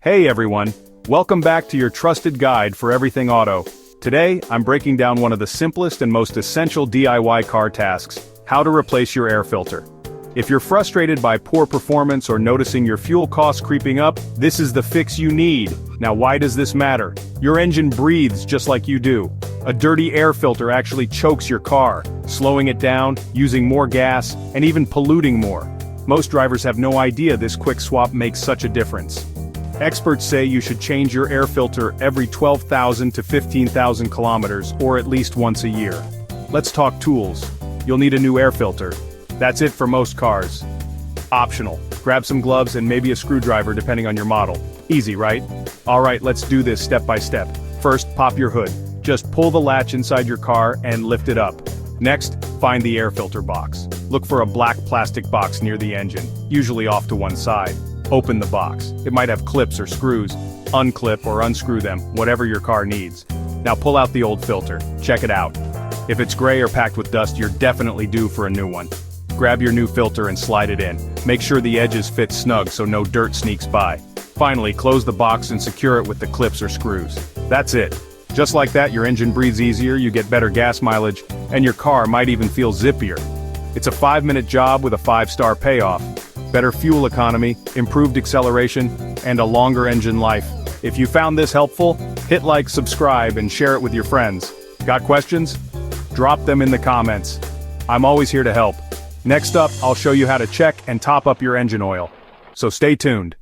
Hey everyone, welcome back to your trusted guide for everything auto. Today, I'm breaking down one of the simplest and most essential DIY car tasks, how to replace your air filter. If you're frustrated by poor performance or noticing your fuel costs creeping up, this is the fix you need. Now why does this matter? Your engine breathes just like you do. A dirty air filter actually chokes your car, slowing it down, using more gas, and even polluting more. Most drivers have no idea this quick swap makes such a difference. Experts say you should change your air filter every 12,000 to 15,000 kilometers, or at least once a year. Let's talk tools. You'll need a new air filter. That's it for most cars. Optional. Grab some gloves and maybe a screwdriver depending on your model. Easy, right? Alright, let's do this step by step. First, pop your hood. Just pull the latch inside your car and lift it up. Next, find the air filter box. Look for a black plastic box near the engine, usually off to one side. Open the box. It might have clips or screws. Unclip or unscrew them, whatever your car needs. Now pull out the old filter. Check it out. If it's gray or packed with dust, you're definitely due for a new one. Grab your new filter and slide it in. Make sure the edges fit snug so no dirt sneaks by. Finally, close the box and secure it with the clips or screws. That's it. Just like that, your engine breathes easier, you get better gas mileage, and your car might even feel zippier. It's a 5-minute job with a 5-star payoff. Better fuel economy, improved acceleration, and a longer engine life. If you found this helpful, hit like, subscribe, and share it with your friends. Got questions? Drop them in the comments. I'm always here to help. Next up, I'll show you how to check and top up your engine oil. So stay tuned.